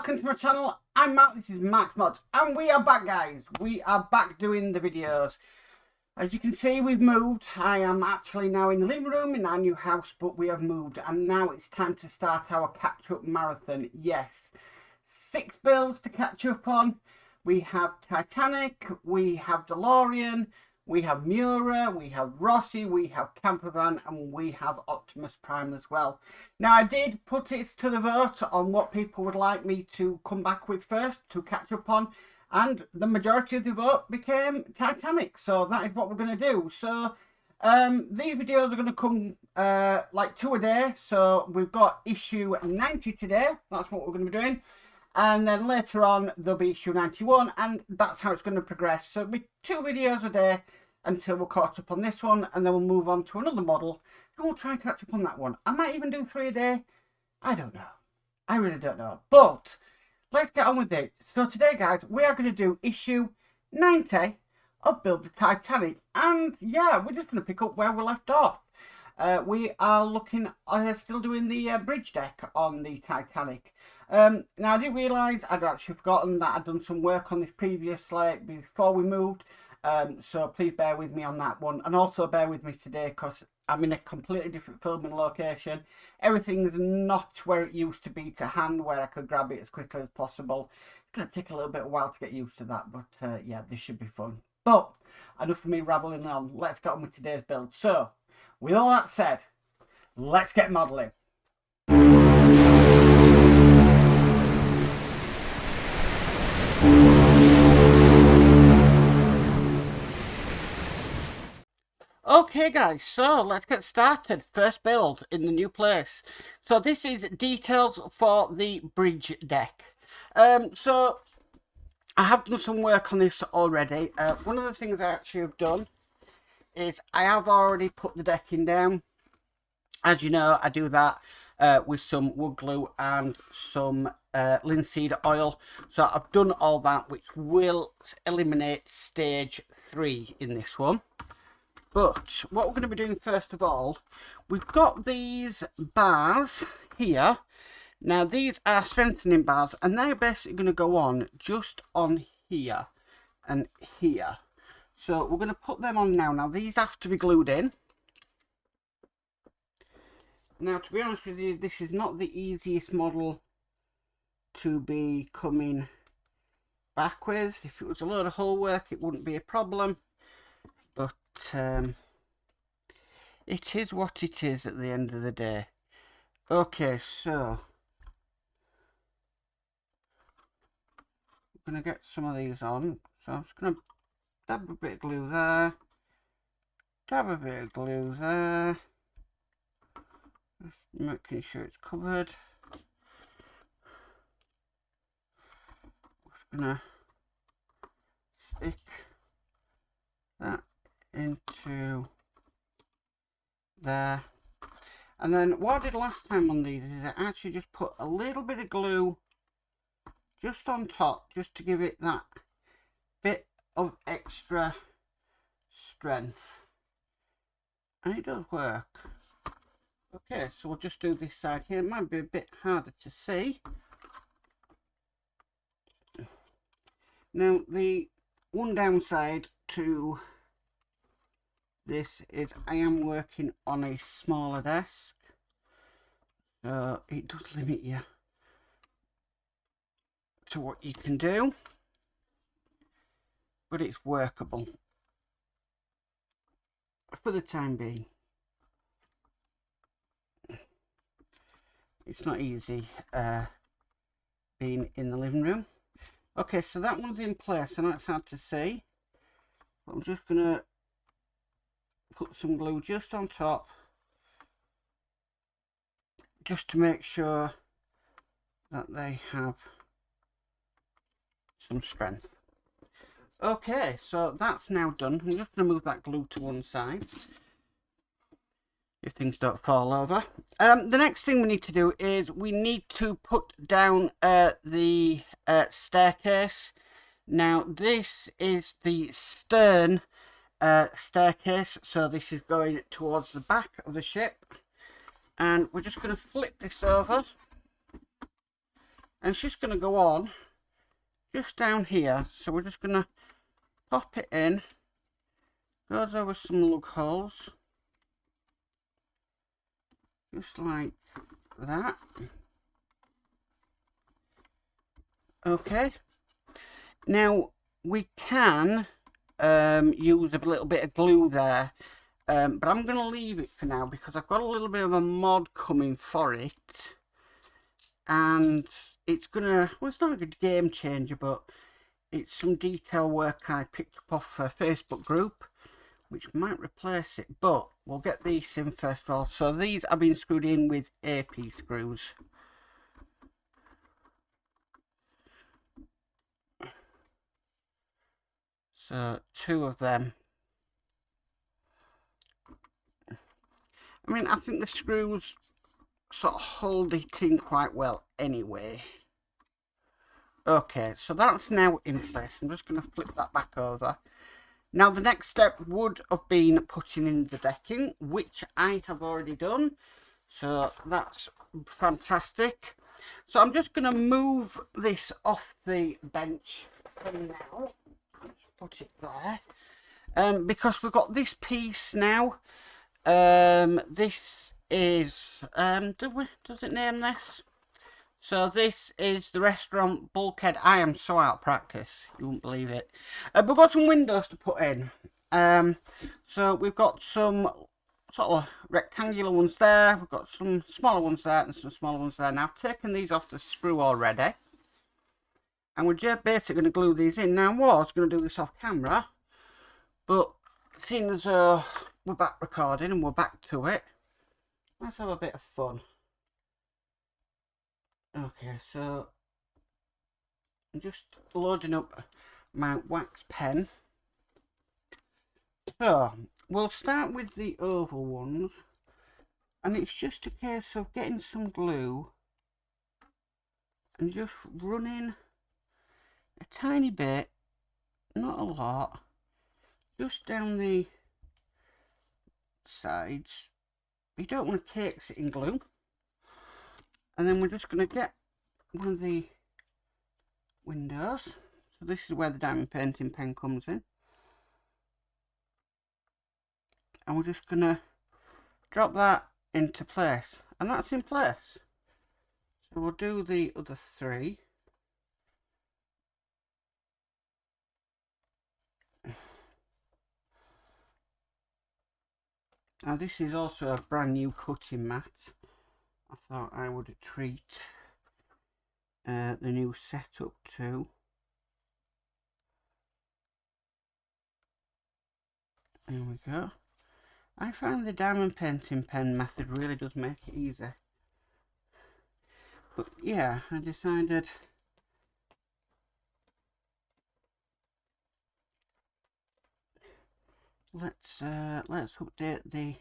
welcome to my channel. I'm Matt, this is Max Mods, and we are back, guys. We are back doing the videos. As you can see, we've moved. I am actually now in the living room in our new house, but we have moved, and now it's time to start our catch-up marathon. Yes, 6 builds to catch up on. We have Titanic, we have DeLorean, we have Miura, we have Rossi, we have Campervan, and we have Optimus Prime as well. Now, I did put it to the vote on what people would like me to come back with first to catch up on, and the majority of the vote became Titanic. So that is what we're going to do. So these videos are going to come like 2 a day. So we've got issue 90 today. That's what we're going to be doing. And then later on, there'll be issue 91, and that's how it's going to progress. So it'll be 2 videos a day until we're caught up on this one, and then we'll move on to another model, and we'll try and catch up on that one. I might even do 3 a day. I don't know. I really don't know. But let's get on with it. So today, guys, we are going to do issue 90 of Build the Titanic. And yeah, we're just going to pick up where we left off. We are looking, still doing the bridge deck on the Titanic. Now, I didn't realise I'd actually forgotten that I'd done some work on this previously before we moved. So please bear with me on that one. And also bear with me today because I'm in a completely different filming location. Everything's not where it used to be to hand, where I could grab it as quickly as possible. It's going to take a little bit of a while to get used to that. But yeah, this should be fun. But enough of me rambling on. Let's get on with today's build. So, with all that said, let's get modelling. Okay, guys, so let's get started. First build in the new place. So this is details for the bridge deck. So I have done some work on this already. One of the things I actually have done is I have already put the decking down. As you know, I do that with some wood glue and some linseed oil. So I've done all that, which will eliminate stage 3 in this one. But what we're going to be doing first of all, we've got these bars here. Now these are strengthening bars, and they're basically going to go on just on here and here. So we're going to put them on now. Now these have to be glued in. Now, to be honest with you, this is not the easiest model to be coming back with. If it was a load of hull work, it wouldn't be a problem. But it is what it is at the end of the day. Okay, so I'm going to get some of these on. So I'm just going to dab a bit of glue there. Dab a bit of glue there. Just making sure it's covered. Just going to stick that into there. And then what I did last time on these is I actually just put a little bit of glue just on top, just to give it that bit of extra strength, and it does work. Okay, so we'll just do this side here. It might be a bit harder to see. Now, the one downside to this is I am working on a smaller desk, so it does limit you to what you can do, but it's workable for the time being. It's not easy being in the living room. Okay, so that one's in place. I know it's hard to see, but I'm just gonna put some glue just on top, just to make sure that they have some strength. Okay, so that's now done. I'm just going to move that glue to one side if things don't fall over. The next thing we need to do is we need to put down the staircase. Now this is the stern staircase, so this is going towards the back of the ship, and we're just going to flip this over and it's just going to go on just down here. So we're just going to pop it in, goes over some lug holes, just like that. Okay, now we can use a little bit of glue there, but I'm going to leave it for now because I've got a little bit of a mod coming for it, and it's gonna, well, it's not a good game changer, but it's some detail work I picked up off a Facebook group which might replace it, but we'll get these in first of all. So these have been screwed in with AP screws. So 2 of them. I mean, I think the screws sort of hold it in quite well anyway. Okay, so that's now in place. I'm just going to flip that back over. Now the next step would have been putting in the decking, which I have already done. So that's fantastic. So I'm just going to move this off the bench for now. Let's put it there. Because we've got this piece now. This is, does it name this? So this is the restaurant bulkhead. I am so out of practice, you won't believe it. We've got some windows to put in. So we've got some sort of rectangular ones there. We've got some smaller ones there and some smaller ones there. Now I've taken these off the sprue already. And we're just basically going to glue these in. Now I was going to do this off camera, but seeing as we're back recording and we're back to it, let's have a bit of fun. Okay, so I'm just loading up my wax pen. So we'll start with the oval ones, and it's just a case of getting some glue and just running a tiny bit, not a lot, just down the sides. You don't want to cake it in glue. And then we're just going to get one of the windows. So this is where the diamond painting pen comes in. And we're just going to drop that into place. And that's in place. So we'll do the other 3. Now this is also a brand new cutting mat. I thought I would treat the new setup to. There we go. I find the diamond painting pen method really does make it easy. But yeah, I decided let's update the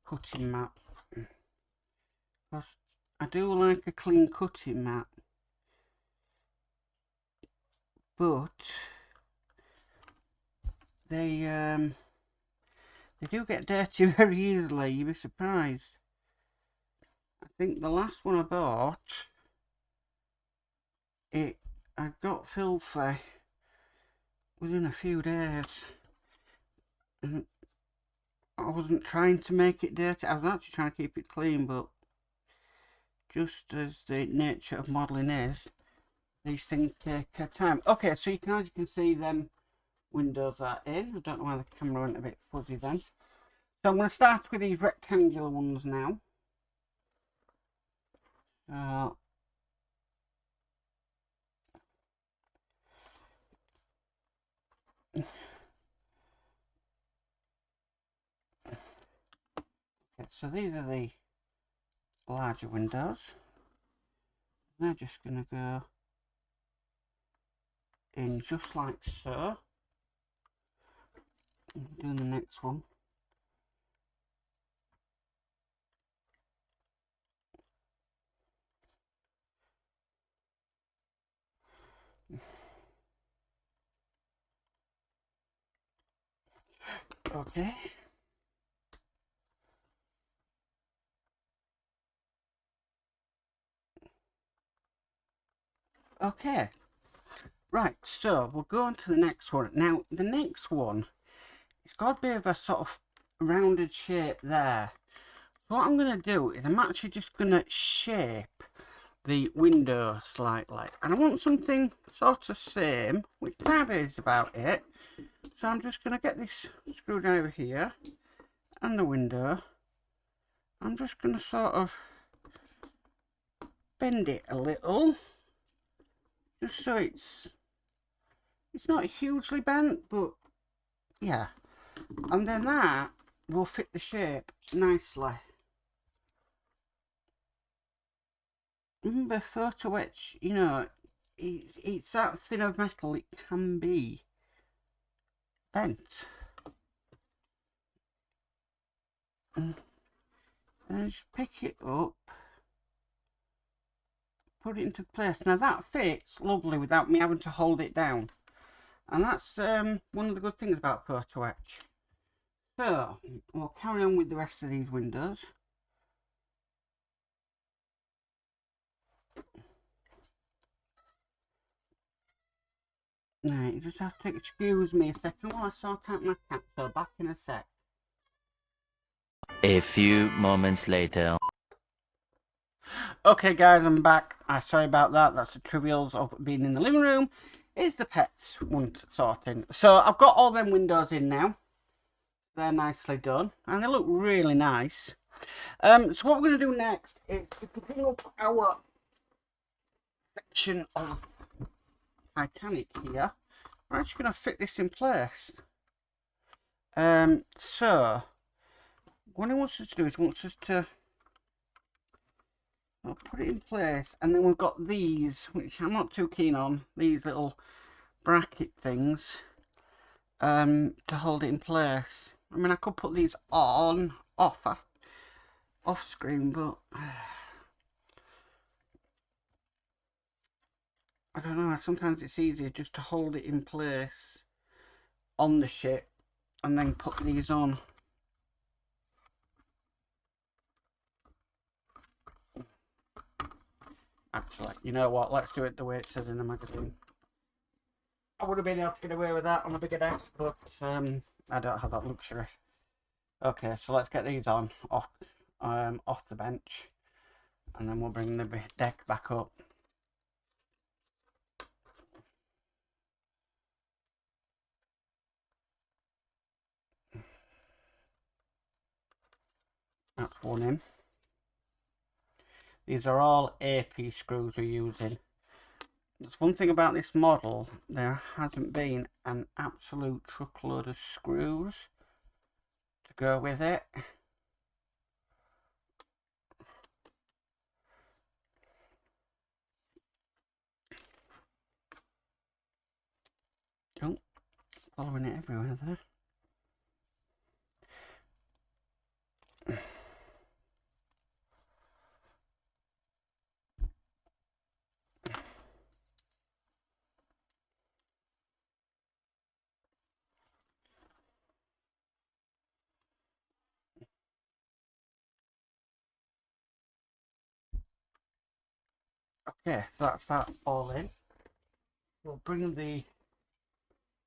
cutting mat. Because I do like a clean cutting mat, but they do get dirty very easily. You'd be surprised. I think the last one I bought, I got filthy within a few days, and I wasn't trying to make it dirty. I was actually trying to keep it clean, but just as the nature of modelling is, these things take time. Okay, so as you can see, them windows are in. I don't know why the camera went a bit fuzzy then. So I'm going to start with these rectangular ones now. Okay, so these are the larger windows. They're just going to go in just like so. I'm doing the next one. Okay. Okay, right, so we'll go on to the next one. Now, the next one, it's got a bit of a sort of rounded shape there. So what I'm going to do is I'm actually just going to shape the window slightly. And I want something sort of same, which that is about it. So I'm just going to get this screwdriver here and the window. I'm just going to sort of bend it a little, just so it's not hugely bent, but yeah. And then that will fit the shape nicely. Remember, photo etch, you know, it's that thin of metal, it can be bent. And just pick it up, put it into place. Now that fits lovely without me having to hold it down, and that's one of the good things about photo etch. So we'll carry on with the rest of these windows. Now you just have to excuse me a second while I sort out my cat, so back in a sec. A few moments later. Okay guys, I'm back. Sorry about that. That's the trivials of being in the living room. Is the pets want sorting. So I've got all them windows in now. They're nicely done and they look really nice. So what we're going to do next is to pick up our section of Titanic here. We're actually going to fit this in place. So what he wants us to do is he wants us to I'll put it in place, and then we've got these, which I'm not too keen on, these little bracket things to hold it in place. I mean, I could put these on, off screen, but I don't know, sometimes it's easier just to hold it in place on the ship and then put these on. Actually, you know what, let's do it the way it says in the magazine. I would have been able to get away with that on a bigger desk, but I don't have that luxury. Okay, so let's get these on off the bench, and then we'll bring the deck back up. That's one in. These are all AP screws we're using. There's one thing about this model, there hasn't been an absolute truckload of screws to go with it. Oh, following it everywhere there. Okay, so that's that all in. We'll bring the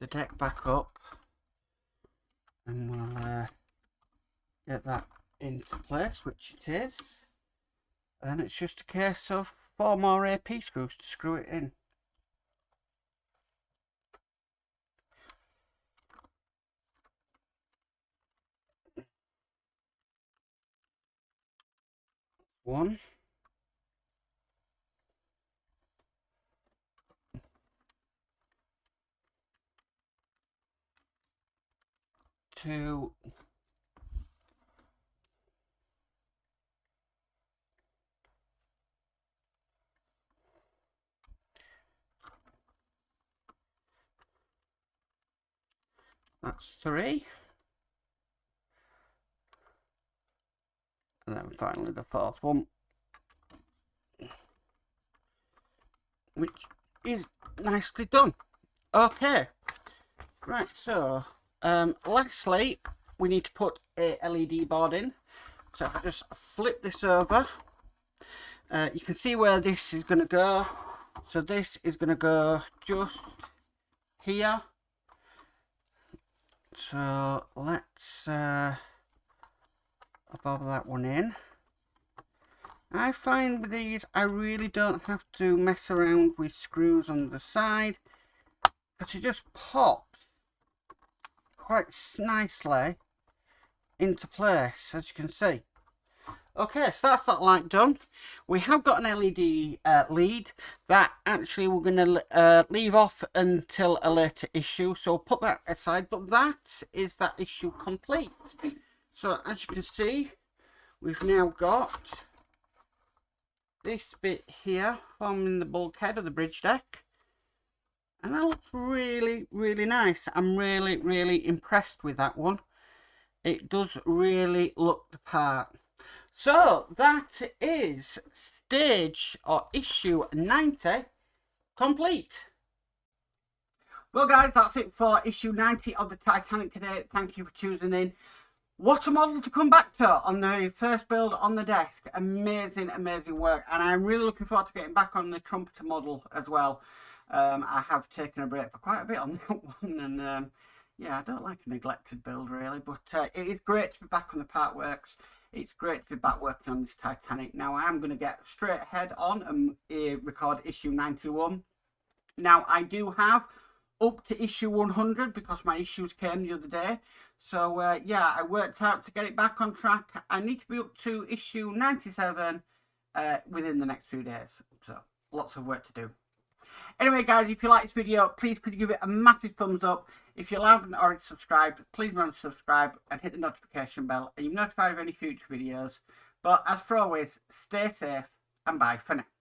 deck back up, and we'll get that into place, which it is. And it's just a case of 4 more AP screws to screw it in. One. 2. That's 3. And then finally the 4th one, which is nicely done. Okay, right, so lastly we need to put a LED board in. So if I just flip this over, you can see where this is going to go. So this is going to go just here. So let's bob that one in. I find with these I really don't have to mess around with screws on the side, because it just pops quite nicely into place, as you can see. Okay, so that's that light done. We have got an LED lead that actually we're going to leave off until a later issue, so put that aside. But that is that issue complete. So as you can see, we've now got this bit here forming the bulkhead of the bridge deck, and that looks really, really nice. I'm really, really impressed with that one. It does really look the part. So that is stage or issue 90 complete. Well guys, that's it for issue 90 of the Titanic today. Thank you for choosing in. What a model to come back to on the first build on the desk. Amazing, amazing work. And I'm really looking forward to getting back on the trumpeter model as well. I have taken a break for quite a bit on that one. And yeah, I don't like a neglected build really. But it is great to be back on the part works. It's great to be back working on this Titanic. Now I am going to get straight ahead on and record issue 91. Now I do have up to issue 100 because my issues came the other day. So yeah, I worked out to get it back on track. I need to be up to issue 97 within the next few days. So lots of work to do. Anyway guys, if you like this video, please could you give it a massive thumbs up. If you haven't already subscribed, please remember to subscribe and hit the notification bell and you're notified of any future videos. But as for always, stay safe and bye for now.